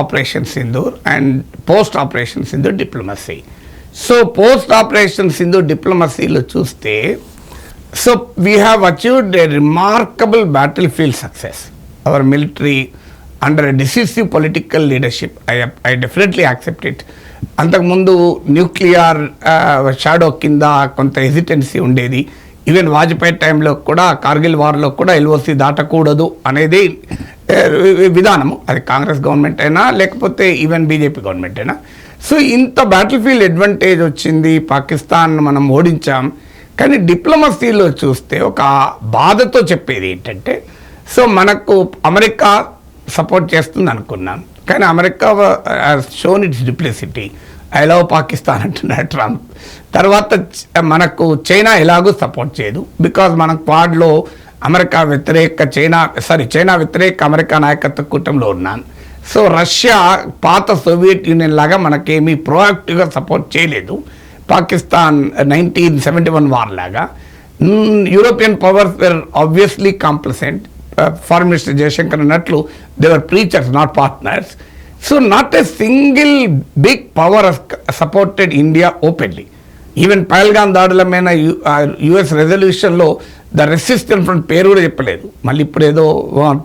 Operation Sindoor and post-Operation Sindoor diplomacy. So post-Operation Sindoor diplomacy lo chuste, so we have achieved a remarkable battlefield success. Our military under a decisive political leadership, I definitely accept it. అంతకుముందు nuclear shadow కింద కొంత hesitancy ఉండేది. Even Vajpayee టైంలో కూడా, కార్గిల్ వార్లో కూడా LOC దాటకూడదు అనేది విధానము. అది కాంగ్రెస్ గవర్నమెంట్ అయినా లేకపోతే ఈవెన్ బీజేపీ గవర్నమెంట్ అయినా. సో ఇంత బ్యాటిల్ ఫీల్డ్ అడ్వాంటేజ్ వచ్చింది, పాకిస్తాన్ మనం ఓడించాం. కానీ డిప్లొమసీలో చూస్తే ఒక బాధతో చెప్పేది ఏంటంటే, సో మనకు అమెరికా సపోర్ట్ చేస్తుంది అనుకున్నాం, కానీ America shown its duplicity. I love Pakistan అంటున్నాడు ట్రంప్. తర్వాత మనకు చైనా ఎలాగూ సపోర్ట్ చేయదు, బికాజ్ మనం క్వాడ్లో చైనా వ్యతిరేక అమెరికా నాయకత్వ కూటమిలో ఉన్నాను. సో రష్యా పాత సోవియట్ యూనియన్ లాగా మనకేమీ ప్రోయాక్టివ్గా సపోర్ట్ చేయలేదు, పాకిస్తాన్ 1971 వార్ లాగా. European powers were obviously complacent. Foreign minister Jaishankar అన్నట్లు they were preachers, not partners. So not a single big power supported India openly. Even Pahalgam దాడుల మీద యుఎస్ రెజల్యూషన్లో ద రెసిస్టెంట్ ఫ్రంట్ పేరు కూడా చెప్పలేదు, మళ్ళీ ఇప్పుడు ఏదో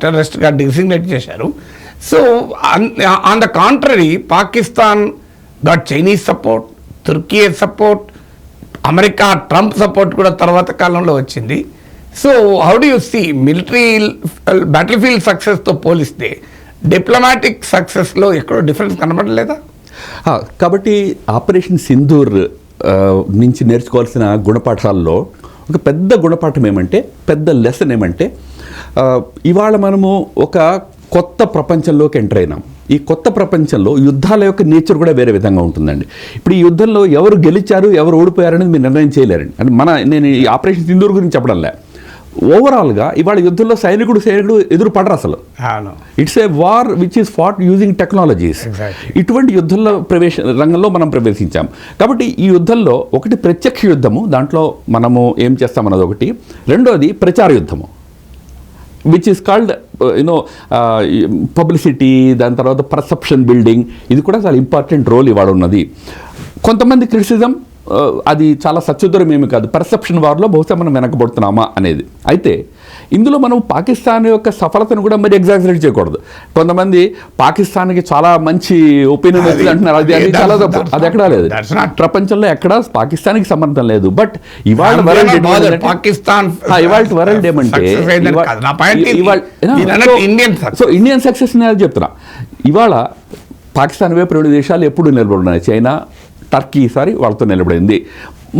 టెర్రరిస్ట్గా డిసిగ్నేట్ చేశారు. So on the contrary, Pakistan got Chinese support, Turkey support, America Trump support కూడా తర్వాత కాలంలో వచ్చింది. So how do you see military battlefield సక్సెస్తో పోలిస్తే డిప్లొమాటిక్ సక్సెస్లో ఎక్కడో డిఫరెన్స్ కనబడలేదా? కాబట్టి ఆపరేషన్ సింధూర్ నుంచి నేర్చుకోవాల్సిన గుణపాఠాల్లో ఒక పెద్ద గుణపాఠం ఏమంటే, పెద్ద లెసన్ ఏమంటే, ఇవాళ మనము ఒక కొత్త ప్రపంచంలోకి ఎంటర్ అయినాం. ఈ కొత్త ప్రపంచంలో యుద్ధాల యొక్క నేచర్ కూడా వేరే విధంగా ఉంటుందండి. ఇప్పుడు ఈ యుద్ధంలో ఎవరు గెలిచారు, ఎవరు ఓడిపోయారు అనేది మీరు నిర్ణయం చేయలేరండి. అంటే నేను ఈ ఆపరేషన్ సింధూర్ గురించి చెప్పడంలే, ఓవరాల్గా ఇవాళ యుద్ధంలో సైనికుడు ఎదురు పడరు అసలు. It's a war which is fought using technologies. ఇటువంటి యుద్ధంలో రంగంలో మనం ప్రవేశించాం. కాబట్టి ఈ యుద్ధంలో ఒకటి ప్రత్యక్ష యుద్ధము, దాంట్లో మనము ఏం చేస్తామన్నది ఒకటి. రెండోది ప్రచార యుద్ధము, విచ్ ఈస్ కాల్డ్ పబ్లిసిటీ, దాని తర్వాత పర్సెప్షన్ బిల్డింగ్. ఇది కూడా చాలా ఇంపార్టెంట్ రోల్ ఇవాళ ఉన్నది. కొంతమంది క్రిటిసిజం అది చాలా సత్యుదరం ఏమి కాదు, పర్సెప్షన్ వార్లో బహుశా మనం వెనకబడుతున్నామా అనేది. అయితే ఇందులో మనం పాకిస్తాన్ యొక్క సఫలతను కూడా మరి ఎగ్జాజరేట్ చేయకూడదు. కొంతమంది పాకిస్తాన్కి చాలా మంచి ఒపీనియన్ అంటున్నారు, అది చాలా తప్పు. అది ఎక్కడా లేదు, ప్రపంచంలో ఎక్కడా పాకిస్తాన్కి సంబంధం లేదు. బట్ ఇవాళ వరల్డ్ ఏమంటే, సో ఇండియన్ సక్సెస్ నేను చెప్తున్నా. ఇవాళ పాకిస్తాన్ వైపు 2 దేశాలు ఎప్పుడు నిలబడున్నాయి, చైనా, టర్కీ. వాళ్ళతో నిలబడింది,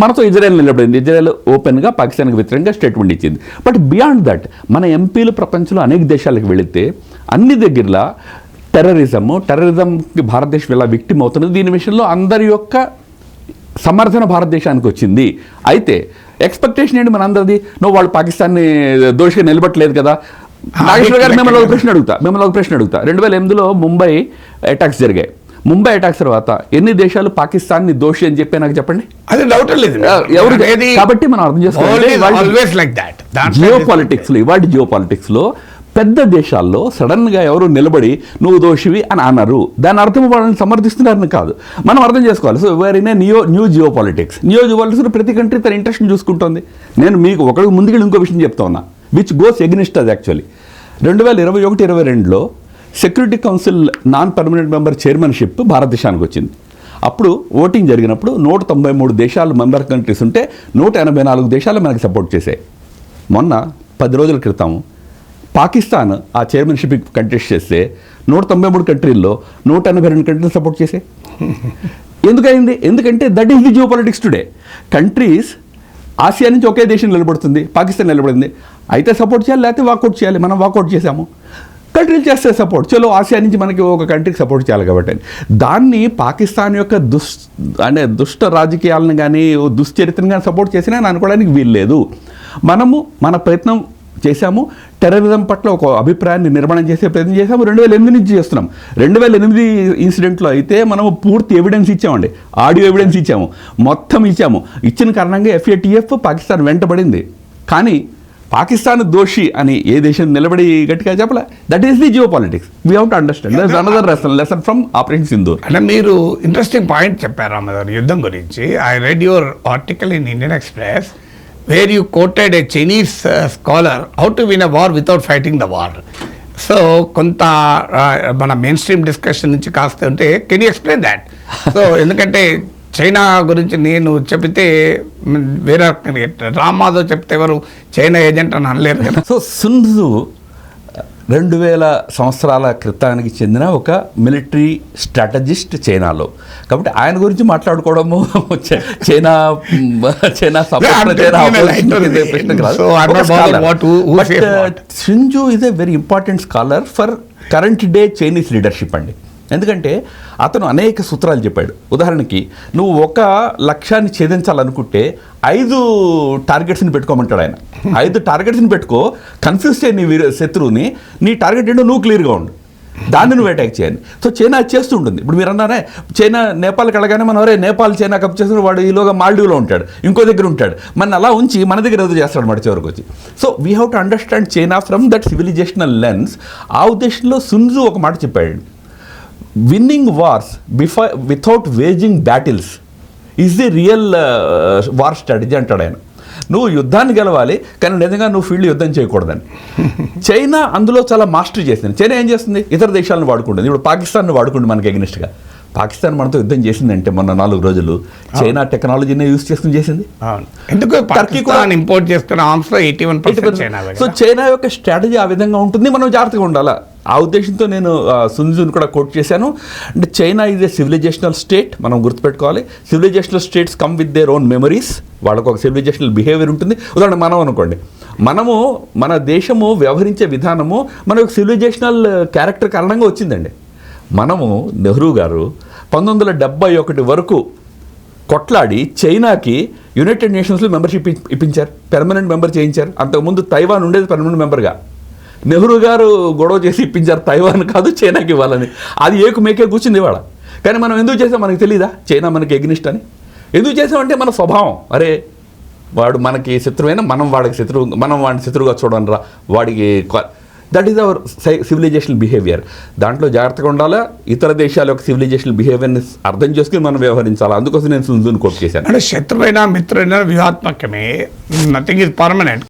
మనతో ఇజ్రాయెల్ నిలబడింది. ఇజ్రాయెల్ ఓపెన్గా పాకిస్తాన్కి వ్యతిరేకంగా స్టేట్మెంట్ ఇచ్చింది. బట్ బియాండ్ దట్ మన ఎంపీలు ప్రపంచంలో అనేక దేశాలకు వెళితే అన్ని దగ్గరలో టెర్రరిజంకి భారతదేశం ఎలా విక్టిమ్ అవుతున్నది, దీని విషయంలో అందరి యొక్క సమర్థన భారతదేశానికి వచ్చింది. అయితే ఎక్స్పెక్టేషన్ ఏంటి మనందరిది? వాళ్ళు పాకిస్తాన్ని దోషిగా నిలబట్టలేదు కదా. నాగేశ్వర గారు మిమ్మల్ని ఒక ప్రశ్న అడుగుతా. 2008లో ముంబై అటాక్స్ జరిగాయి. ముంబై అటాక్స్ తర్వాత ఎన్ని దేశాలు పాకిస్తాన్ని దోషి అని చెప్పి నాకు చెప్పండి. అది డౌట్ లేదు ఎవరు. కాబట్టి మనం అర్థం చేసుకోవాలి, జియో పాలిటిక్స్లో పెద్ద దేశాల్లో సడన్గా ఎవరు నిలబడి నువ్వు దోషివి అని అన్నారు, దాని అర్థం వాళ్ళని సమర్థిస్తున్నారని కాదు, మనం అర్థం చేసుకోవాలి. సో వేరైనా న్యూ జియో పాలిటిక్స్ ప్రతి కంట్రీ తన ఇంట్రెస్ట్ని చూసుకుంటుంది. నేను మీకు ఒకరికి ముందుకెళ్ళి ఇంకో విషయం చెప్తా ఉన్నా, విచ్ గోస్ ఎగ్నిస్ట్ అది. యాక్చువల్లీ 2021-22లో security council non permanent member chairmanship భారతదేశానికి వచ్చింది. అప్పుడు ఓటింగ్ జరిగినప్పుడు 193 దేశాలు మెంబర్ కంట్రీస్ ఉంటే 184 దేశాలు మనకి సపోర్ట్ చేశాయి. మొన్న 10 రోజుల క్రితం పాకిస్తాన్ ఆ చైర్మన్షిప్ కంటెస్ట్ చేస్తే 193 కంట్రీల్లో 182 కంట్రీలు సపోర్ట్ చేశాయి. ఎందుకైంది? ఎందుకంటే that is the geo politics today. Countries Asia నుంచి ఒకే దేశం నిలబడుతుంది, పాకిస్తాన్ నిలబడింది, అయితే సపోర్ట్ చేయాలి, లేకపోతే వాకౌట్ చేయాలి. మనం వాకౌట్ చేసాము, కంట్రీలు చేస్తే సపోర్ట్, చలో ఆసియా నుంచి మనకి ఒక కంట్రీకి సపోర్ట్ చేయాలి. కాబట్టి దాన్ని పాకిస్తాన్ యొక్క దుష్ట రాజకీయాలను కానీ దుశ్చరిత్రను కానీ సపోర్ట్ చేసినా అనుకోవడానికి వీల్లేదు. మనము మన ప్రయత్నం చేశాము, టెర్రరిజం పట్ల ఒక అభిప్రాయాన్ని నిర్మాణం చేసే ప్రయత్నం చేశాము. 2008 నుంచి చేస్తున్నాం. 2008 ఇన్సిడెంట్లో అయితే మనము పూర్తి ఎవిడెన్స్ ఇచ్చామండి, ఆడియో ఎవిడెన్స్ ఇచ్చాము, మొత్తం ఇచ్చాము. ఇచ్చిన కారణంగా FATF పాకిస్తాన్ వెంటబడింది. కానీ పాకిస్తాన్ దోషి అని ఏ దేశం నిలబడి గట్టిగా చెప్పలే. That is the geopolitics. We have to understand. That is another lesson from Operation Sindoor. అంటే మీరు ఇంట్రెస్టింగ్ పాయింట్ చెప్పారు రామదారు యుద్ధం గురించి. I read your article in Indian Express where you quoted a Chinese scholar how to win a war without fighting the war. So కొంత మన main stream discussion నుంచి కాస్త ఉంటే can you explain that? So ఎందుకంటే చైనా గురించి నేను చెబితే వేరే రామ్ మాధవ్ చెప్తే ఎవరు చైనా ఏజెంట్ అని అనలేరు కదా. సో సున్ త్జు 2000 సంవత్సరాల క్రితానికి చెందిన ఒక మిలిటరీ స్ట్రాటజిస్ట్ చైనాలో. కాబట్టి ఆయన గురించి మాట్లాడుకోవడము China Sun Tzu is a very important scholar for current day Chinese leadership అండి. ఎందుకంటే అతను అనేక సూత్రాలు చెప్పాడు. ఉదాహరణకి నువ్వు ఒక లక్ష్యాన్ని ఛేదించాలనుకుంటే 5 టార్గెట్స్ని పెట్టుకోమంటాడు ఆయన. 5 టార్గెట్స్ని పెట్టుకో, కన్ఫ్యూజ్ చేయి నీ శత్రువుని, నీ టార్గెట్ ఏంటో నువ్వు క్లియర్గా ఉండు, దాన్ని నువ్వు అటాక్ చేయాలి. సో చైనా చేస్తూ ఉంటుంది. ఇప్పుడు మీరు అన్నారే చైనా నేపాల్కి వెళ్ళగానే మనం ఎవరే నేపాల్ చైనా కప్ చేసిన వాడు ఈలోగా మాల్డీవ్లో ఉంటాడు, ఇంకో దగ్గర ఉంటాడు, మన అలా ఉంచి మన దగ్గర ఎదురు చేస్తాడు మాట చివరికి వచ్చి. So we have to understand China from that civilisational lens. ఆ ఉద్దేశంలో సున్ త్జు ఒక మాట చెప్పాడు, winnowing wars without waging battles is the real war strategy అంటాడు ఆయన. నువ్వు యుద్ధాన్ని గెలవాలి కానీ నిజంగా నువ్వు ఫీల్డ్ యుద్ధం చేయకూడదని. చైనా అందులో చాలా మాస్టరీ చేసింది. చైనా ఏం చేస్తుంది, ఇతర దేశాలను వాడుకుంటుంది. ఇప్పుడు పాకిస్తాన్ని వాడుకుంటుంది మనకి ఎగ్నిస్ట్గా. పాకిస్తాన్ మనతో యుద్ధం చేసిందంటే మొన్న 4 రోజులు చైనా టెక్నాలజీనే యూజ్ చేసుకుని చేసింది. ఎందుకు టర్కీ కూడా ఇంపోర్ట్ చేస్తున్న ఆర్మ్స్లో 81% చైనా. సో చైనా యొక్క స్ట్రాటజీ ఆ విధంగా ఉంటుంది, మనం జాగ్రత్తగా ఉండాలా. ఆ ఉద్దేశంతో నేను సున్ త్జుని కూడా కోట్ చేశాను. అంటే China is a civilisational state, మనం గుర్తుపెట్టుకోవాలి. Civilisational states come with their own memories. వాళ్ళకు ఒక సివిలైజేషనల్ బిహేవియర్ ఉంటుంది. ఉదాహరణ మనం అనుకోండి, మన దేశము వ్యవహరించే విధానము మన యొక్క సివిలైజేషనల్ క్యారెక్టర్ కారణంగా వచ్చిందండి. నెహ్రూ గారు 1971 వరకు కొట్లాడి చైనాకి యునైటెడ్ నేషన్స్లో మెంబర్షిప్ ఇప్పించారు, పెర్మనెంట్ మెంబర్ చేయించారు. అంతకుముందు తైవాన్ ఉండేది పెర్మనెంట్ మెంబర్గా. నెహ్రూ గారు గొడవ చేసి ఇప్పించారు, తైవాన్ కాదు చైనాకి ఇవ్వాలని. అది ఏకుమేకే కూర్చుంది ఇవాళ. కానీ మనం ఎందుకు చేసాం మనకి తెలీదా చైనా మనకి ఎగ్నిస్ట్ అని? ఎందుకు చేసామంటే మన స్వభావం, అరే వాడు మనకి శత్రువైనా మనం వాడిని శత్రువుగా చూడండి రా వాడికి. That is our civilisational behaviour. దాంట్లో జాగ్రత్తగా ఉండాలా. ఇతర దేశాల యొక్క సివిలైజేషనల్ బిహేవియర్ని అర్థం చేసుకుని మనం వ్యవహరించాలి. అందుకోసం నేను సున్ త్జుని కోట్ చేశాను. అంటే శత్రువైనా మిత్రుడైనా వ్యూహాత్మకమే, నథింగ్ ఈజ్ పర్మనెంట్.